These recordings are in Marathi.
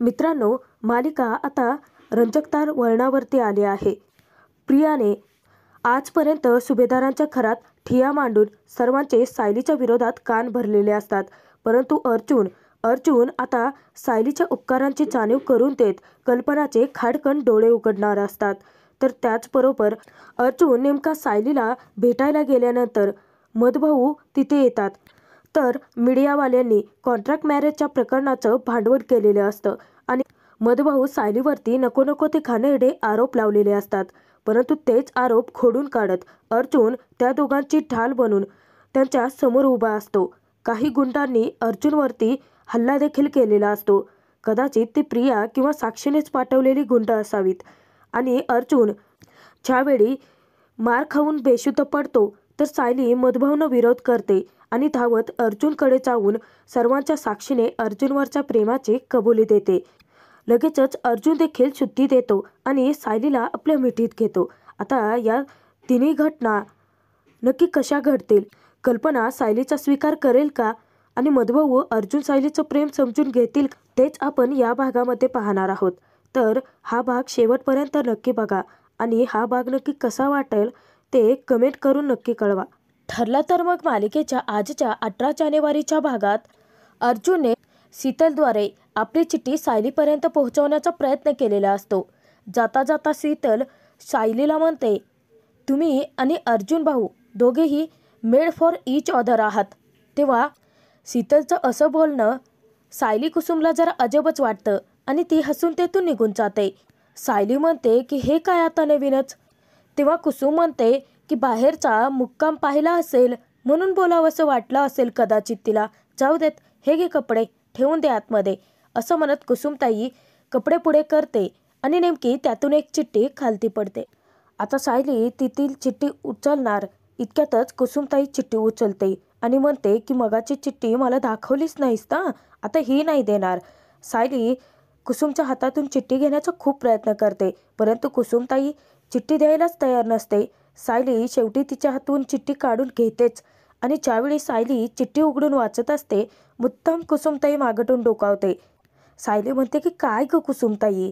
मित्रांनो, मालिका आता रंजकदार वळणावरती आली आहे. प्रियाने आजपर्यंत सुभेदारांच्या घरात ठिय्या मांडून सर्वांचे सायलीच्या विरोधात कान भरलेले असतात. परंतु अर्जुन आता सायलीच्या उपकारांची जाणीव करून देत कल्पनाचे खाडकन डोळे उघडणार असतात. तर त्याचबरोबर अर्जुन नेमका सायलीला भेटायला गेल्यानंतर मधुभाऊ तिथे येतात. तर मीडियावाल्यांनी कॉन्ट्रॅक्ट मॅरेजच्या प्रकरणाचं भांडवल केलेलं असतं आणि मधुभाऊ सायलीवरती नको नको ते घाणेरडे आरोप लावलेले असतात. परंतु तेच आरोप खोडून काढत अर्जुन त्या दोघांची ढाल बनून त्यांच्या समोर उभा असतो. काही गुंडांनी अर्जुनवरती हल्ला देखील केलेला असतो. कदाचित ती प्रिया किंवा साक्षीनेच पाठवलेली गुंड असावीत. आणि अर्जुन ज्यावेळी मार खाऊन बेशुद्ध पडतो तर सायली मधुभाऊनं विरोध करते आणि धावत अर्जुनकडे जाऊन सर्वांच्या साक्षीने अर्जुनवरच्या प्रेमाची कबुली देते. लगेचच अर्जुन देखील शुद्धी देतो आणि सायलीला आपल्या मिठीत घेतो. आता या तिन्ही घटना नक्की कशा घडतील? कल्पना सायलीचा स्वीकार करेल का? आणि मधुभाऊ अर्जुन सायलीचं प्रेम समजून घेतील? तेच आपण या भागामध्ये पाहणार आहोत. तर हा भाग शेवटपर्यंत नक्की बघा आणि हा भाग नक्की कसा वाटेल ते कमेंट करून नक्की कळवा. ठरलं तर मग मालिकेच्या आजच्या 18 जानेवारीच्या भागात अर्जुनने शीतलद्वारे आपली चिठ्ठी सायलीपर्यंत पोहोचवण्याचा प्रयत्न केलेला असतो. जाता जाता शीतल सायलीला म्हणते, तुम्ही आणि अर्जुन भाऊ दोघेही मेड फॉर इच अदर आहात. तेव्हा शीतलचं असं बोलणं सायली कुसुमला जरा अजबच वाटतं आणि ती हसून तेथून निघून जाते. सायली म्हणते की हे काय आता नवीनच. तेव्हा कुसुम म्हणते की बाहेरचा मुक्काम पाहिला असेल म्हणून बोलावंसं वाटलं असेल कदाचित तिला. जाऊ देत, हे घे कपडे, ठेवून दे आतमध्ये, असं म्हणत कुसुमताई कपडे पुढे करते आणि नेमकी त्यातून एक चिठ्ठी खालती पडते. आता सायली तिथील चिठ्ठी उचलणार इतक्यातच कुसुमताई चिठ्ठी उचलते आणि म्हणते की मगाची चिठ्ठी मला दाखवलीच नाहीस ना, आता ही नाही देणार. सायली कुसुमच्या हातातून चिठ्ठी घेण्याचा खूप प्रयत्न करते परंतु कुसुमताई चिठ्ठी द्यायलाच तयार नसते. सायली शेवटी तिच्या हातून चिठ्ठी काढून घेतेच आणि ज्यावेळी सायली चिठ्ठी उघडून वाचत असते मुद्दाम कुसुमताई मागटून डोकावते. सायली म्हणते की काय ग कुसुमताई.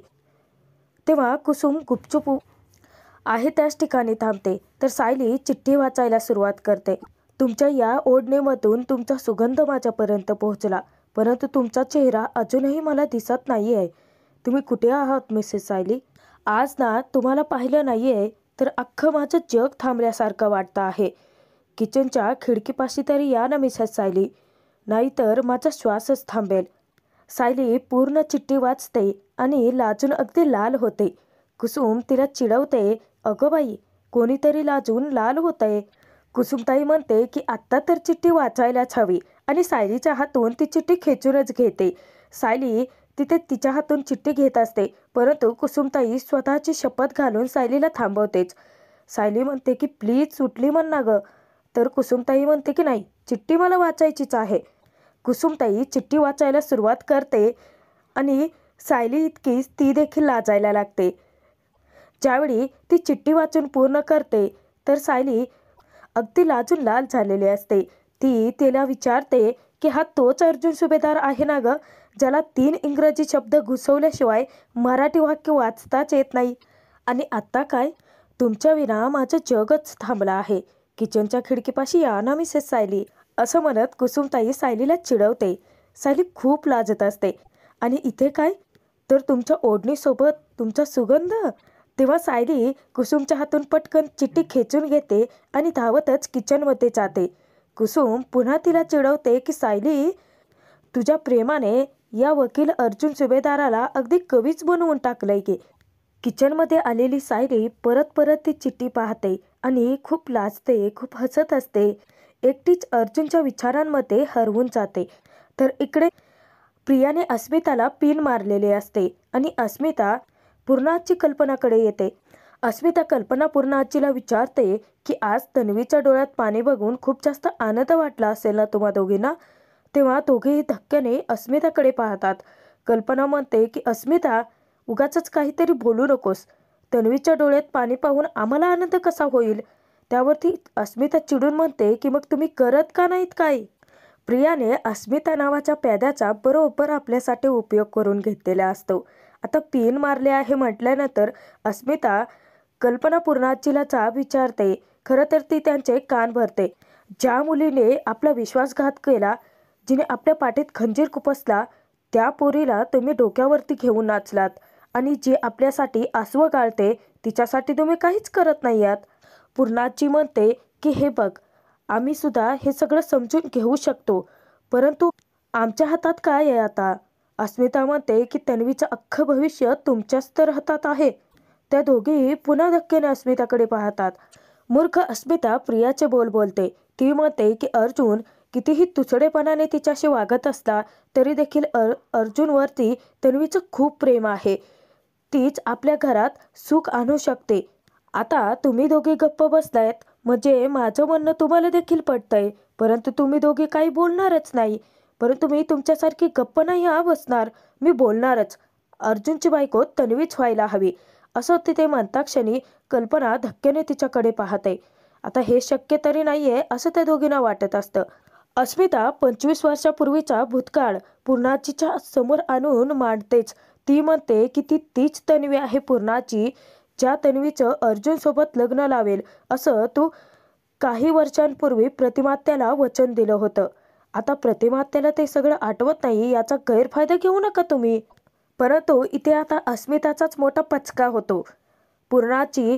तेव्हा कुसुम गुपचूप आहे त्याच ठिकाणी थांबते. तर सायली चिठ्ठी वाचायला सुरुवात करते. तुमच्या या ओढणीमधून तुमचा सुगंध माझ्यापर्यंत पोहोचला परंतु तुमचा चेहरा अजूनही मला दिसत नाही आहे. तुम्ही कुठे आहात मिसेस सायली? आज ना तुम्हाला पाहिलं नाही आहे तर अख्खं माझं जग थांबल्यासारखं वाटतं आहे. किचनच्या खिडकीपाशी तरी या ना मिसेस सायली, नाहीतर माझा श्वासच थांबेल. सायली पूर्ण चिठ्ठी वाचते आणि लाजून अगदी लाल होते. कुसुम तिला चिडवते, अगं बाई, कोणीतरी लाजून लाल होतंय. कुसुमताई म्हणते की आत्ता तर चिठ्ठी वाचायलाच हवी आणि सायलीच्या हातून ती चिठ्ठी खेचूनच घेते. सायली तिथे तिच्या हातून चिठ्ठी घेत असते परंतु कुसुमताई स्वतःची शपथ घालून सायलीला थांबवतेच. सायली म्हणते की प्लीज सुटली म्हण ना गं. तर कुसुमताई म्हणते की नाही, चिठ्ठी मला वाचायचीच आहे. कुसुमताई चिठ्ठी वाचायला सुरुवात करते आणि सायली इतकीच ती देखील लाजायला लागते. ज्यावेळी ती चिठ्ठी वाचून पूर्ण करते तर सायली अगदी लाजून लाल झालेली असते. ती तिला विचारते की हा तोच अर्जुन सुभेदार आहे ना गं, ज्याला 3 इंग्रजी शब्द घुसवल्याशिवाय मराठी वाक्य वाचताच येत नाही. आणि आत्ता काय, तुमच्या विना माझं जगच थांबलं आहे. किचनच्या खिडकीपाशी या ना मिसेस सायली, असं म्हणत कुसुमताई सायलीला चिडवते. सायली खूप लाजत असते. आणि इथे काय, तर तुमच्या ओढणीसोबत तुमचा सुगंध. तेव्हा सायली कुसुमच्या हातून पटकन चिठ्ठी खेचून घेते आणि धावतच किचनमध्ये जाते. कुसुम पुन्हा तिला चिडवते की सायली, तुझ्या प्रेमाने या वकील अर्जुन सुभेदाराला अगदी कवीच बनवून टाकलंय की. किचनमध्ये आलेली सायली परत परत ती चिठ्ठी पाहते आणि खूप लाजते, खूप हसत असते. एकटीच अर्जुनच्या विचारांमध्ये हरवून जाते. तर इकडे प्रियाने अस्मिताला पिन मारलेले असते आणि अस्मिता पूर्णाची कल्पनाकडे येते. अस्मिता कल्पना पूर्णाजीला विचारते की आज तन्वीच्या डोळ्यात पाणी बघून खूप जास्त आनंद वाटला असेल ना तुम्हा दोघींना. तेव्हा दोघेही धक्क्याने अस्मिताकडे पाहतात. कल्पना म्हणते की अस्मिता, उगाचच काहीतरी बोलू नकोस. तन्वीच्या डोळ्यात पाणी पाहून आम्हाला आनंद कसा होईल? त्यावरती अस्मिता चिडून म्हणते की मग तुम्ही करत का नाहीत काय? प्रियाने अस्मिता नावाच्या प्याद्याचा बरोबर आपल्यासाठी उपयोग करून घेतलेला असतो. आता पिन मारले आहे म्हटल्यानंतर अस्मिता कल्पना पूर्णाचीला जाब विचारते. खरं तर ती त्यांचे कान भरते. ज्या मुलीने आपला विश्वासघात केला, जिने आपल्या पाठीत खंजीर खुपसला, त्या पोरीला तुम्ही डोक्यावरती घेऊन नाचलात आणि जी आपल्यासाठी आसवं गाळते तिच्यासाठी तुम्ही काहीच करत नाही आहात. पूर्णाची म्हणते की हे बघ, आम्ही सुद्धा हे सगळं समजून घेऊ शकतो, परंतु आमच्या हातात काय आहे आता? अस्मिता म्हणते की तन्वीचं अख्खं भविष्य तुमच्याच तर हातात आहे. त्या दोघेही पुन्हा धक्क्याने अस्मिताकडे पाहतात. मूर्ख अस्मिता प्रियाचे बोल बोलते. ती म्हणते की अर्जुन कितीही तुसडेपणाने तिच्याशी वागत असला तरी देखील अर्जुनवरती तन्वीचं खूप प्रेम आहे. तीच आपल्या घरात सुख आणू शकते. आता तुम्ही दोघे गप्प बसलायत म्हणजे माझं म्हणणं तुम्हाला देखील पटतंय, परंतु तुम्ही दोघे काही बोलणारच नाही. परंतु मी तुमच्यासारखी गप्प नाही बसणार, मी बोलणारच. अर्जुनची बायको तन्वीच व्हायला हवी असं तिथे म्हणता क्षणी कल्पना धक्क्याने तिच्याकडे पाहते. आता हे शक्य तरी नाहीये असं त्या दोघींना वाटत असतं. अस्मिता 25 वर्षापूर्वीचा भूतकाळ पूर्णाचीच्या समोर आणून मांडतेच. ती म्हणते की तीच तन्वी आहे पूर्णाची, ज्या तन्वीचं अर्जुनसोबत लग्न लावेल असं तू काही वर्षांपूर्वी प्रतिमात्याला वचन दिलं होतं. आता प्रतिमात्याला ते सगळं आठवत नाही, याचा गैरफायदा घेऊ नका तुम्ही. परंतु इथे आता अस्मिताचाच मोठा पचका होतो. पूर्णाची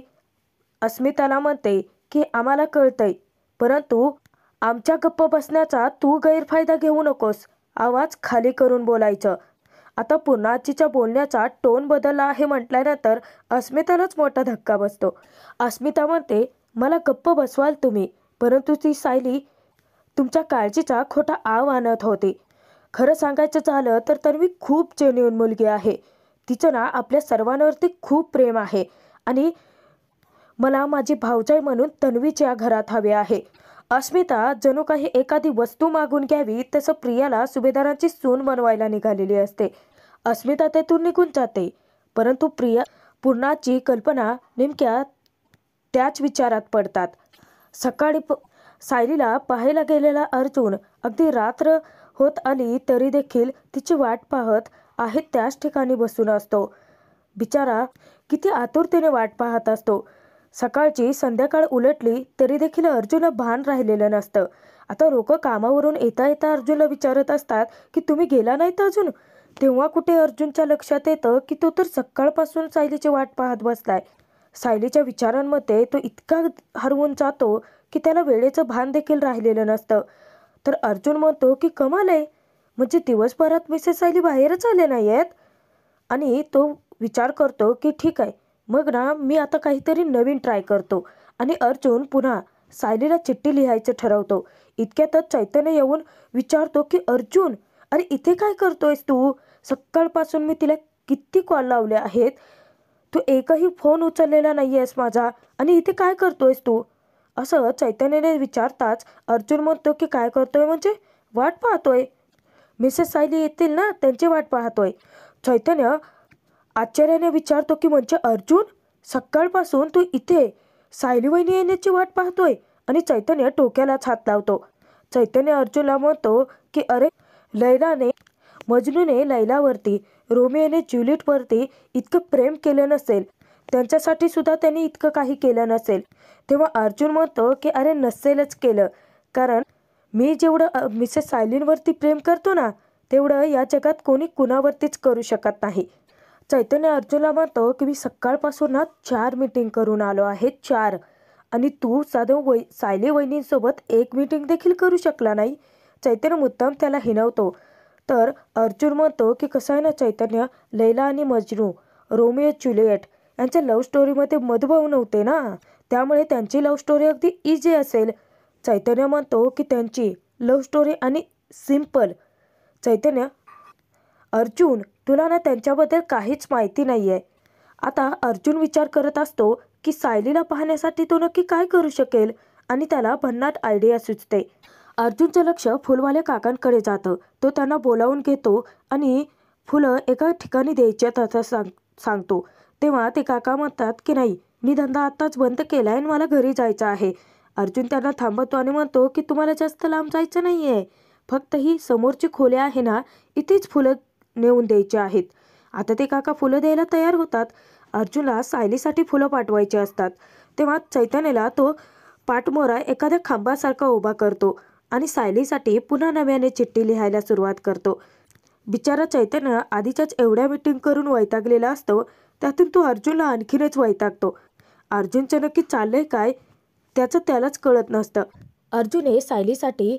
अस्मिताला म्हणते की आम्हाला कळतंय, परंतु आमच्या गप्प बसण्याचा तू गैरफायदा घेऊ नकोस. आवाज खाली करून बोलायचं. आता पूर्णाचीच्या बोलण्याचा टोन बदलला आहे म्हटल्यानंतर अस्मितालाच मोठा धक्का बसतो. अस्मिता म्हणते मला गप्प बसवाल तुम्ही, परंतु ती सायली तुमच्या काळजीचा खोटा आव आणत होती. खरं सांगायचं झालं तर तन्वी खूप जेन्युइन मुलगी आहे. तिचं ना आपल्या सर्वांवरती खूप प्रेम आहे आणि मला माझी भावजाई म्हणून तन्वीच्या घरात हवे आहे. अस्मिता जणू काही एखादी वस्तू मागून घ्यावी तसं प्रियाला सुभेदारांची सून बनवायला निघालेली असते. अस्मिता तेथून निघून जाते, परंतु पूर्णाची कल्पना नेमक्या त्याच विचारात पडतात. सकाळी सायलीला पाहायला गेलेला अर्जुन अगदी रात्र होत आली तरी देखील तिची वाट पाहत आहे त्याच ठिकाणी बसून असतो. बिचारा किती आतुरतेने वाट पाहत असतो. सकाळची संध्याकाळ उलटली तरी देखील अर्जुनला भान राहिलेलं नसतं. आता लोक कामावरून येता येता अर्जुनला विचारत असतात की तुम्ही गेला नाहीत अजून. तेव्हा कुठे अर्जुनच्या लक्षात येतं की तो तर सकाळपासून सायलीची वाट पाहत बसलाय. सायलीच्या विचारांमध्ये तो इतका हरवून जातो की त्याला वेळेचं भान देखील राहिलेलं नसतं. तर अर्जुन म्हणतो की कमाल आहे, म्हणजे दिवसभरात मिसेस सायली बाहेरच आले नाही आहेत. आणि तो विचार करतो की ठीक आहे, मग ना मी आता काहीतरी नवीन ट्राय करतो. आणि अर्जुन पुन्हा सायलीला चिठ्ठी लिहायचं ठरवतो. इतक्यातच चैतन्य येऊन विचारतो की अर्जुन, अरे इथे काय करतोयस तू? सकाळपासून मी तिला किती कॉल लावले आहेत, तू एकही फोन उचललेला नाही आहेस माझा, आणि इथे काय करतोयस तू? असं चैतन्याने विचारताच अर्जुन म्हणतो की काय करतोय म्हणजे? वाट पाहतोय. मिसेस सायली येतील ना, त्यांची वाट पाहतोय. चैतन्य आश्चर्याने विचारतो की म्हणजे अर्जुन, सकाळपासून तू इथे सायली वहिनी येण्याची वाट पाहतोय? आणि चैतन्य डोक्यालाच हात लावतो. चैतन्य अर्जुनला म्हणतो की अरे, मजनूने लैलावरती, रोमियोने ज्युलियटवरती इतकं प्रेम केलं नसेल, त्यांच्यासाठी सुद्धा त्यांनी इतकं काही केलं नसेल. तेव्हा अर्जुन म्हणतो की अरे नसेलच केलं, कारण मी जेवढं मिसेस सायलींवरती प्रेम करतो ना, तेवढं या जगात कोणी कुणावरतीच करू शकत नाही. चैतन्य अर्जुनला म्हणतो की मी सकाळपासून ना 4 मीटिंग करून आलो आहे, 4. आणि तू साधं सायली वहिनींसोबत 1 मीटिंग देखील करू शकला नाही. चैतन्य मुद्दाम त्याला हिणवतो. तर अर्जुन म्हणतो की कसं आहे ना चैतन्य, लैला आणि मजनू, रोमियो ज्युलियट यांच्या लव्ह स्टोरीमध्ये मधुभाव नव्हते ना, त्यामुळे त्यांची लव्ह स्टोरी अगदी इझी असेल. चैतन्य म्हणतो की त्यांची लव्ह स्टोरी आणि सिम्पल. चैतन्य, अर्जुन तुला ना त्यांच्याबद्दल काहीच माहिती नाही आहे. आता अर्जुन विचार करत असतो की सायलीला पाहण्यासाठी तो नक्की काय करू शकेल, आणि त्याला भन्नाट आयडिया सुचते. अर्जुनचं लक्ष फुलवाल्या काकांकडे जातं. तो त्यांना बोलावून घेतो आणि फुलं एका ठिकाणी द्यायच्यात असं सांगतो. तेव्हा ते काका म्हणतात की नाही, मी धंदा आत्ताच बंद केला आहे आणि मला घरी जायचं आहे. अर्जुन त्यांना थांबवतो आणि म्हणतो की तुम्हाला जास्त लांब जायचं नाही आहे, फक्त ही समोरची खोली आहे ना, इथेच फुलं नेऊन द्यायची आहेत. आता ते काका फुलं द्यायला तयार होतात. अर्जुनला सायलीसाठी फुलं पाठवायची असतात. तेव्हा चैतन्याला तो पाठमोरा एखाद्या खांबासारखा उभा करतो आणि सायलीसाठी पुन्हा नव्याने चिठ्ठी लिहायला सुरुवात करतो. बिचारा चैतन्य आधीच्याच एवढ्या मीटिंग करून वैतागलेला असतो, त्यातून तो अर्जुनला आणखीनच वैतागतो. अर्जुनचं नक्की चाललंय काय त्याचं त्यालाच कळत नसतं. अर्जुनने सायलीसाठी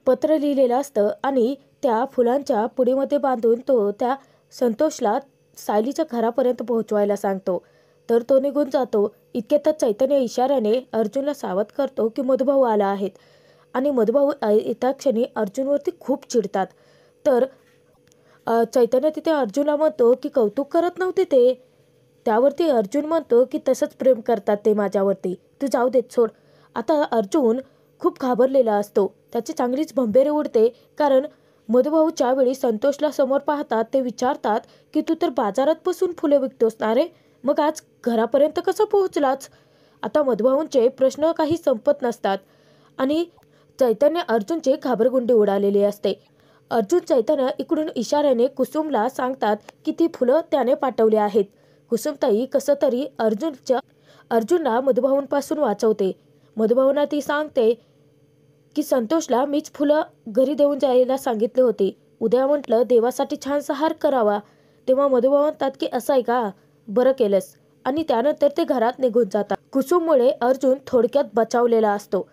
पत्र लिहिलेलं असतं आणि त्या फुलांच्या पुडीमध्ये बांधून तो त्या संतोषला सायलीच्या घरापर्यंत पोहोचवायला सांगतो. तर तो निघून जातो. इतक्यातच चैतन्य इशाऱ्याने अर्जुनला सावध करतो की मधुभाऊ आला आहेत आणि मधुभाऊ येत्या क्षणी अर्जुनवरती खूप चिडतात. तर चैतन्य तिथे अर्जुनला म्हणतो की कौतुक करत नव्हते ते. त्यावरती अर्जुन म्हणतो की तसंच प्रेम करतात ते माझ्यावरती, तू जाऊ देत सोड. आता अर्जुन खूप घाबरलेला असतो. त्याची चांगलीच भंबेरे उडते, कारण मधुभाऊ ज्यावेळी संतोषला समोर पाहतात ते विचारतात की तू तर बाजारात बसून फुले विकतोस ना रे, मग आज घरापर्यंत कसं पोहोचलाच. आता मधुभाऊंचे प्रश्न काही संपत नसतात आणि चैतन्य अर्जुनचे घाबरगुंडी उडालेली असते. अर्जुन चैतन्य इकडून इशाऱ्याने कुसुमला सांगतात की ती फुलं त्याने पाठवली आहेत. कुसुमताई कसं तरी अर्जुनला मधुभाऊंपासून वाचवते. मधुभाऊंना ती सांगते की संतोषला मीच फुलं घरी देऊन जायला सांगितले होते. उद्या म्हटलं देवासाठी छानसा हार करावा. तेव्हा मधुभाऊ म्हणतात की असं आहे का, बरं केलंस. आणि त्यानंतर ते घरात निघून जातात. कुसुममुळे अर्जुन थोडक्यात बचावलेला असतो.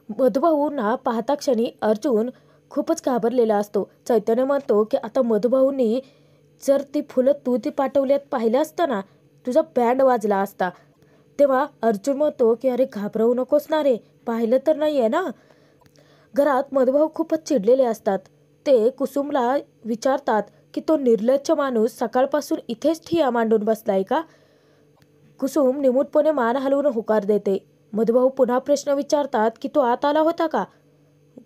मधुभाऊंना पाहता क्षणी अर्जुन खूपच घाबरलेला असतो. चैतन्य म्हणतो की आता मधुभाऊंनी जर ती फुलं तू ती पाठवल्यात पाहिलं असतं ना, तुझा बँड वाजला असता. तेव्हा अर्जुन म्हणतो की अरे घाबरवू नकोस ना रे, पाहिलं तर नाही आहे ना. घरात मधुभाऊ खूपच चिडलेले असतात. ते कुसुमला विचारतात की तो निर्लज्ज माणूस सकाळपासून इथेच ठिया मांडून बसलाय का. कुसुम निमूटपणे मान हलवून होकार देते. मधुभाऊ पुन्हा प्रश्न विचारतात की तो आत आला होता का.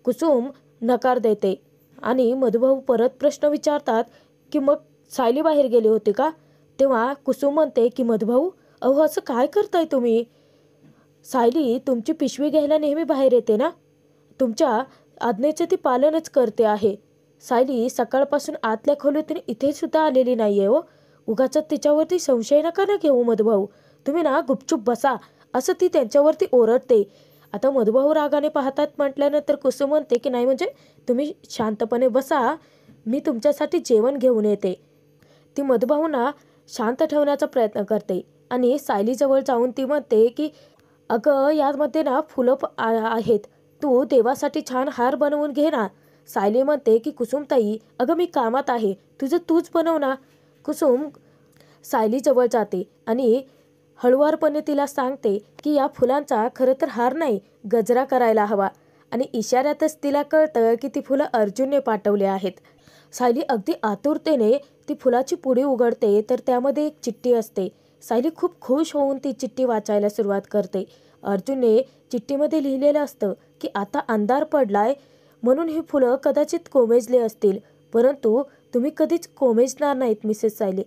कुसुम नकार देते आणि मधुभाऊ परत प्रश्न विचारतात की मग सायली बाहेर गेली होती का. तेव्हा कुसुम म्हणते की मधुभाऊ, अहो असं काय करताय तुम्ही. सायली तुमची पिशवी घ्यायला नेहमी बाहेर येते ना, तुमच्या आज्ञेचे ती पालनच करते आहे. सायली सकाळपासून आतल्या खोलीतून इथे सुद्धा आलेली नाहीये हो. उगाच तिच्यावरती संशय नका ना घेऊ मधुभाऊ, तुम्ही ना गुपचूप बसा, असं ती त्यांच्यावरती ओरडते. आता मधुभाऊ रागाने पाहतात म्हटल्यानंतर कुसुम म्हणते की नाही म्हणजे तुम्ही शांतपणे बसा, मी तुमच्यासाठी जेवण घेऊन येते. ती मधुभाऊंना शांत ठेवण्याचा प्रयत्न करते आणि सायलीजवळ जाऊन ती म्हणते की अगं यामध्ये ना फुलं आहेत, तू देवासाठी छान हार बनवून घे ना. सायली म्हणते की कुसुमताई अगं मी कामात आहे, तुझं तूच बनव ना. कुसुम सायलीजवळ जाते आणि हळुवारपणे तिला सांगते की या फुलांचा खरं तर हार नाही, गजरा करायला हवा. आणि इशाऱ्यातच तिला कळतं की ती फुलं अर्जुनने पाठवली आहेत. सायली अगदी आतुरतेने ती फुलाची पुडी उघडते तर त्यामध्ये एक चिठ्ठी असते. सायली खूप खुश होऊन ती चिठ्ठी वाचायला सुरुवात करते. अर्जुनने चिठ्ठीमध्ये लिहिलेलं असतं की आता अंधार पडलाय म्हणून ही फुलं कदाचित कोमेजले असतील, परंतु तुम्ही कधीच कोमेजणार नाहीत मिसेस सायली.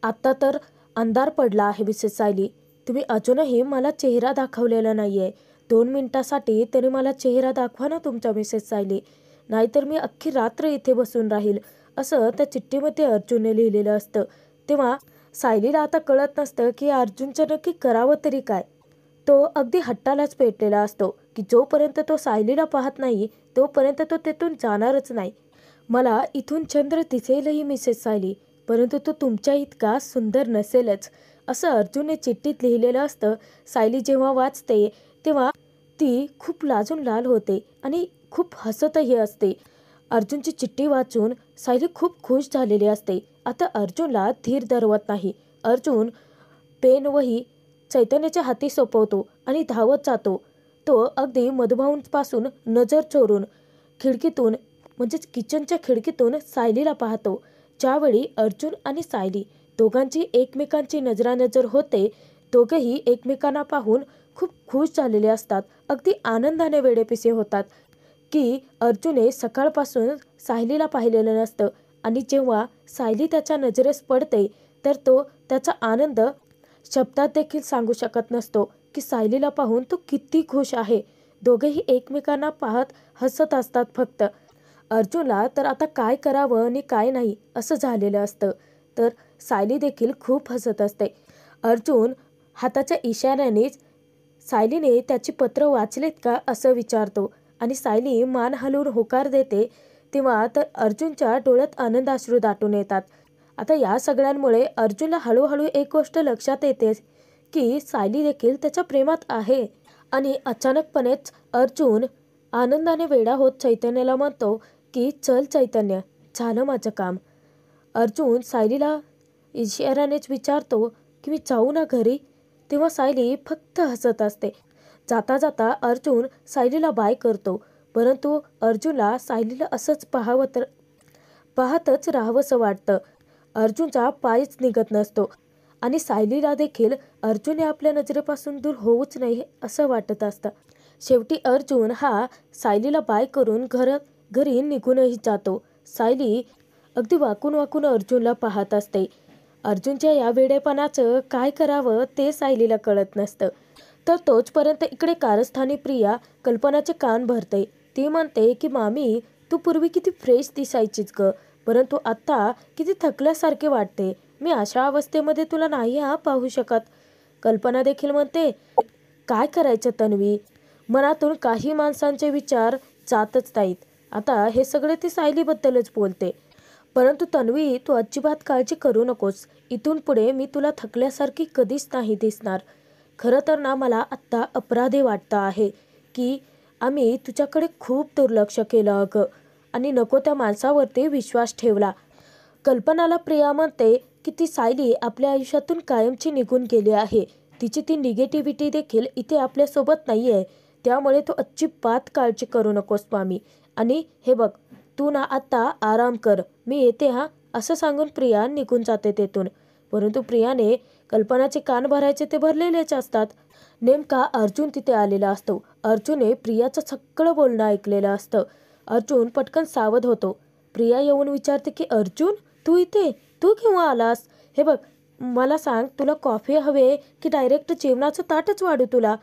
आत्ता तर अंधार पडला आहे मिसेस सायली, तुम्ही अजूनही मला चेहरा दाखवलेला नाही आहे. 2 मिनिटासाठी तरी मला चेहरा दाखवा ना तुमचा मिसेस सायली, नाहीतर मी अख्खी रात्र इथे बसून राहील, असं त्या चिठ्ठीमध्ये अर्जुनने लिहिलेलं असतं. तेव्हा सायलीला आता कळत नसतं की अर्जुनचं नक्की करावं तरी काय. तो अगदी हट्टालाच पेटलेला असतो की जोपर्यंत तो सायलीला पाहत नाही तोपर्यंत तो तेथून जाणारच नाही. मला इथून चंद्र दिसेलही मिसेस सायली, परंतु तो तुमच्या इतका सुंदर नसेलच, असं अर्जुनने चिठ्ठीत लिहिलेलं असतं. सायली जेव्हा वाचते तेव्हा ती खूप लाजून लाल होते आणि खूप हसतही असते. अर्जुनची चिठ्ठी वाचून सायली खूप खुश झालेली असते. आता अर्जुनला धीर धरवत नाही. अर्जुन पेन वही चैतन्याच्या हाती सोपवतो आणि धावत जातो. तो अगदी मधुभाऊंपासून नजर चोरून खिडकीतून म्हणजेच किचनच्या खिडकीतून सायलीला पाहतो. ज्यावेळी अर्जुन आणि सायली दोघांची एकमेकांची नजरानजर होते, दोघेही एकमेकांना पाहून खूप खुश झालेले असतात. अगदी आनंदाने वेडेपिसे होतात की अर्जुनने सकाळपासून सायलीला पाहिलेलं नसतं आणि जेव्हा सायली त्याच्या नजरेस पडते तर तो त्याचा आनंद शब्दात देखील सांगू शकत नसतो की सायलीला पाहून तो किती खुश आहे. दोघेही एकमेकांना पाहत हसत असतात फक्त. अर्जुनला तर आता काय करावं आणि काय नाही असं झालेलं असतं. तर सायली देखील खूप हसत असते. अर्जुन हाताच्या इशाऱ्यानेच सायलीने त्याची पत्र वाचलेत का असं विचारतो आणि सायली मान हलवून होकार देते. तेव्हा तर अर्जुनच्या डोळ्यात आनंदाश्रू दाटून येतात. आता या सगळ्यांमुळे अर्जुनला हळूहळू एक गोष्ट लक्षात येते की सायली देखील त्याच्या प्रेमात आहे. आणि अचानकपणेच अर्जुन आनंदाने वेडा होत चैतन्याला म्हणतो की चल चैतन्य, झालं माझं काम. अर्जुन सायलीला इशाऱ्यानेच विचारतो की मी जाऊ ना घरी. तेव्हा सायली फक्त हसत असते. जाता जाता अर्जुन सायलीला बाय करतो, परंतु अर्जुनला सायलीला असंच पाहतच राहावंसं वाटतं. अर्जुनचा पायच निघत नसतो आणि सायलीला देखील अर्जुनने आपल्या नजरेपासून दूर होऊच नाही असं वाटत असतं. शेवटी अर्जुन हा सायलीला बाय करून घरी निघूनही जातो. सायली अगदी वाकून वाकून अर्जुनला पाहत असते. अर्जुनच्या या वेडेपणाचं काय करावं ते सायलीला कळत नसतं. तर तोचपर्यंत इकडे कारस्थानी प्रिया कल्पनाचे कान भरते. ती म्हणते की मामी, तू पूर्वी किती फ्रेश दिसायचीच ग, परंतु आत्ता किती थकल्यासारखे वाटते. मी अशा अवस्थेमध्ये तुला नाही पाहू शकत. कल्पना देखील म्हणते, काय करायचं तन्वी, मनातून काही माणसांचे विचार जातच नाहीत. आता हे सगळे ती सायलीबद्दलच बोलते. परंतु तन्वी, तू अजिबात काळजी करू नकोस. इथून पुढे मी तुला थकल्यासारखी कधीच नाही दिसणार. खरं तर ना, मला आत्ता अपराधी वाटतं आहे की आम्ही तुझ्याकडे खूप दुर्लक्ष केलं अगं, आणि नको त्या माणसावरती विश्वास ठेवला. कल्पनाला प्रिया म्हणते की ती सायली आपल्या आयुष्यातून कायमची निघून गेली आहे. तिची ती निगेटिव्हिटी देखील इथे आपल्यासोबत नाही आहे. त्यामुळे तू अजिबात काळजी करू नकोस मामी. आणि हे बघ, तू ना आत्ता आराम कर, मी येते हा, असं सांगून प्रिया निघून जाते तेथून. परंतु प्रियाने कल्पनाचे कान भरायचे ते भरलेलेच असतात. नेमका अर्जुन तिथे आलेला असतो. अर्जुनने प्रियाचं सगळं बोलणं ऐकलेलं असतं. अर्जुन पटकन सावध होतो. प्रिया येऊन विचारते की अर्जुन, तू इथे, तू केव्हा आलास? हे बघ, मला सांग, तुला कॉफी हवे की डायरेक्ट जेवणाचं ताटच वाढू तुला?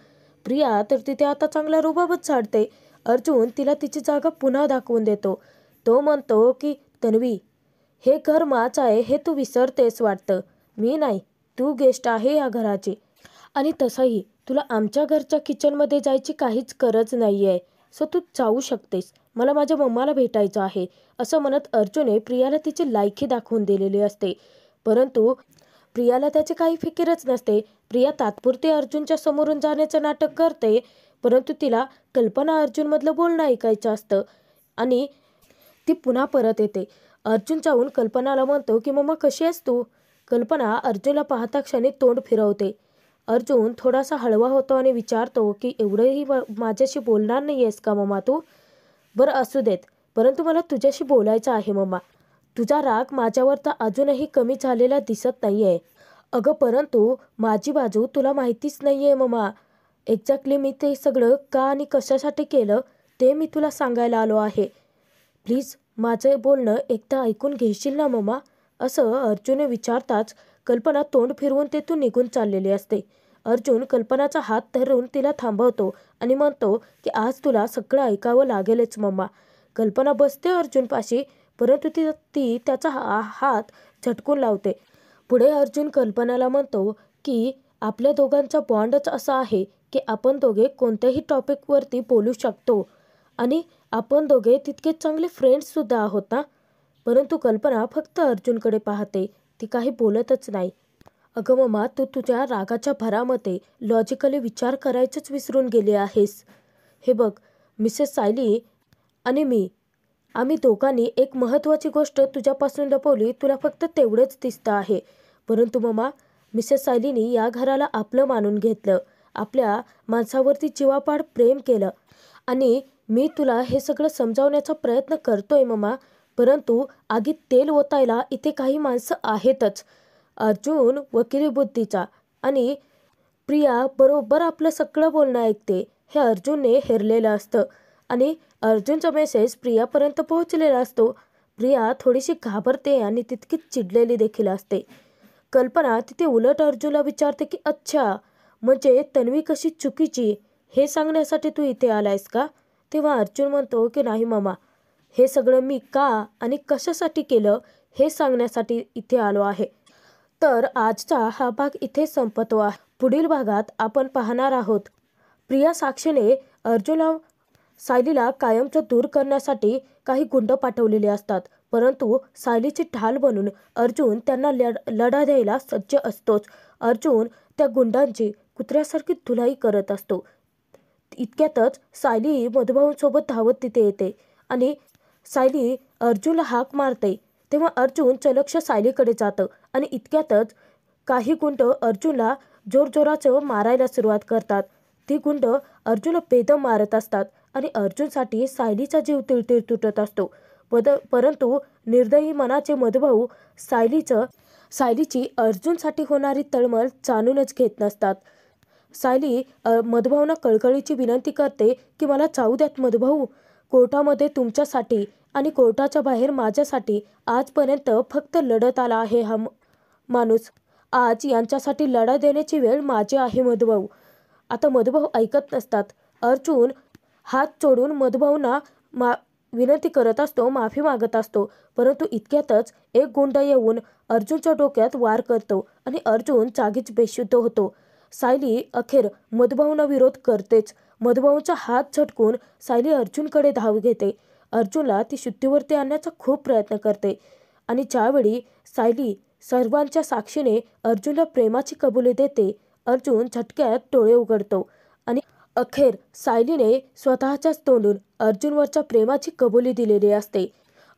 प्रिया तर तिथे आता चांगला रुबाबच झाडते. अर्जुन तिला तिची जागा पुन्हा दाखवून देतो. तो म्हणतो की तन्वी, हे घर माझं आहे हे तू विसरतेस वाटतं. मी नाही, तू गेस्ट आहे या घराची. आणि तसंही तुला आमच्या घरच्या किचनमध्ये जायची काहीच गरज नाही आहे. सो तू जाऊ शकतेस. मला माझ्या मम्माला भेटायचं आहे, असं म्हणत अर्जुनने प्रियाला तिची लायकी दाखवून दिलेली असते. परंतु प्रियाला त्याची काही फिकीरच नसते. प्रिया तात्पुरते अर्जुनच्या समोरून जाण्याचं नाटक करते, परंतु तिला कल्पना अर्जुनमधलं बोलणं ऐकायचं असतं आणि ती पुन्हा परत येते. अर्जुन जाऊन कल्पनाला म्हणतो की मम्मा कशी आहेस तू? कल्पना अर्जुनला पाहता क्षणी तोंड फिरवते. अर्जुन थोडासा हळवा होतो आणि विचारतो की एवढंही माझ्याशी बोलणार नाही आहेस का मम्मा तू? बरं असू देत, परंतु मला तुझ्याशी बोलायचं आहे मम्मा. तुझा राग माझ्यावर तर अजूनही कमी झालेला दिसत नाही आहे. अगं, परंतु माझी बाजू तुला माहितीच नाही आहे मम्मा. एक्झॅक्टली मी ते सगळं का आणि कशासाठी केलं ते मी तुला सांगायला आलो आहे. प्लीज माझं बोलणं एकदा ऐकून घेशील ना मम्मा? असं अर्जुनने विचारताच कल्पना तोंड फिरवून तेथून निघून चाललेली असते. अर्जुन कल्पनाचा हात धरून तिला थांबवतो आणि म्हणतो की आज तुला सगळं ऐकावं लागेलच मम्मा. कल्पना बसते अर्जुनपाशी, परंतु ती त्याचा हात झटकून लावते. पुढे अर्जुन कल्पनाला म्हणतो की आपल्या दोघांचा बॉन्डच असा आहे की आपण दोघे कोणत्याही टॉपिकवरती बोलू शकतो आणि आपण दोघे तितके चांगले फ्रेंड्ससुद्धा आहोत ना. परंतु कल्पना फक्त अर्जुनकडे पाहते. ती काही बोलतच नाही. अगं मम्मा, तू तुझ्या रागाच्या भरामध्ये लॉजिकली विचार करायचंच विसरून गेली आहेस. हे बघ, मिसेस सायली आणि मी, आम्ही दोघांनी एक महत्त्वाची गोष्ट तुझ्यापासून लपवली. तुला फक्त तेवढंच दिसतं आहे. परंतु मम्मा, मिसेस सायलीनी या घराला आपलं मानून घेतलं, आपल्या माणसावरती जीवापाड प्रेम केलं आणि मी तुला हे सगळं समजावण्याचा प्रयत्न करतोय मम्मा. परंतु आगीत तेल ओतायला इथे काही माणसं आहेतच. अर्जुन वकिली बुद्धीचा आणि प्रिया बरोबर आपलं सगळं बोलणं ऐकते हे अर्जुनने हेरलेलं असतं आणि अर्जुनचा मेसेज प्रियापर्यंत पोहोचलेला असतो. प्रिया थोडीशी घाबरते आणि तितकीच चिडलेली देखील असते. कल्पना तिथे उलट अर्जुनला विचारते की अच्छा, म्हणजे तन्वी कशी चुकीची हे सांगण्यासाठी तू इथे आलायस का? तेव्हा अर्जुन म्हणतो की नाही मामा, हे सगळं मी का आणि कशासाठी केलं हे सांगण्यासाठी इथे आलो आहे. तर आजचा हा भाग इथे संपतो आहे. पुढील भागात आपण पाहणार आहोत प्रिया साक्षीने अर्जुनला सायलीला कायमचं दूर करण्यासाठी काही गुंड पाठवलेले असतात, परंतु सायलीची ढाल बनून अर्जुन त्यांना लढा द्यायला सज्ज असतोच. अर्जुन त्या गुंडांची कुत्र्यासारखी धुलाई करत असतो. इतक्यातच सायली मधुभाऊंसोबत धावत तिथे येते आणि सायली अर्जुनला हाक मारते. तेव्हा अर्जुन चलक्ष सायलीकडे जातं आणि इतक्यातच काही गुंड अर्जुनला जोरजोराचं मारायला सुरुवात करतात. ती गुंड अर्जुनला बेदम मारत असतात आणि अर्जुनसाठी सायलीचा जीव तिळतिळ तुटत असतो. परंतु निर्दयी मनाचे मधुभाऊ सायलीची अर्जुनसाठी होणारी तळमळ जाणूनच घेत नसतात. सायली मधुभाऊंना कळकळीची विनंती करते की मला जाऊ द्यात मधुभाऊ. कोर्टामध्ये तुमच्यासाठी आणि कोर्टाच्या बाहेर माझ्यासाठी आजपर्यंत फक्त लढत आला आहे हा माणूस. आज यांच्यासाठी लढा देण्याची वेळ माझी आहे मधुभाऊ. आता मधुभाऊ ऐकत नसतात. अर्जुन हात जोडून मधुभाऊंना विनंती करत असतो, माफी मागत असतो. परंतु इतक्यातच एक गुंड येऊन अर्जुनच्या डोक्यात वार करतो आणि अर्जुन जागीच बेशुद्ध होतो. सायली अखेर मधुभाऊंना विरोध करतेच. मधुभाऊंचा हात झटकून सायली अर्जुनकडे धाव घेते. अर्जुनला ती शुद्धीवरती आणण्याचा खूप प्रयत्न करते आणि ज्यावेळी सायली सर्वांच्या साक्षीने अर्जुनला प्रेमाची कबुली देते, अर्जुन झटक्यात डोळे उघडतो आणि अखेर सायलीने स्वतःच्याच तोंडून अर्जुनवरच्या प्रेमाची कबुली दिलेली असते.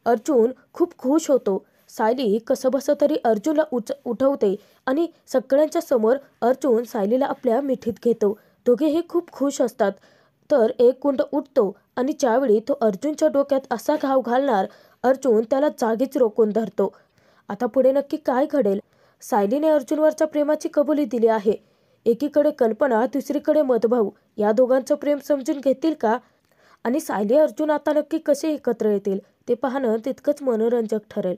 अर्जुन खूप खुश होतो. सायली कसंबसं तरी अर्जुनला उठवते आणि सगळ्यांच्या समोर अर्जुन सायलीला आपल्या मिठीत घेतो. दोघेही खूप खुश असतात. तर एक गुंड उठतो आणि ज्यावेळी तो अर्जुनच्या डोक्यात असा घाव घालणार, अर्जुन त्याला जागीच रोखून धरतो. आता पुढे नक्की काय घडेल? सायलीने अर्जुनवरच्या प्रेमाची कबुली दिली आहे. एकीकडे कल्पना, दुसरीकडे मधुभाऊ. या दोघांचं प्रेम समजून घेतील का? आणि सायली अर्जुन आता नक्की कसे एकत्र येतील ते पाहणं तितकंच मनोरंजक ठरेल.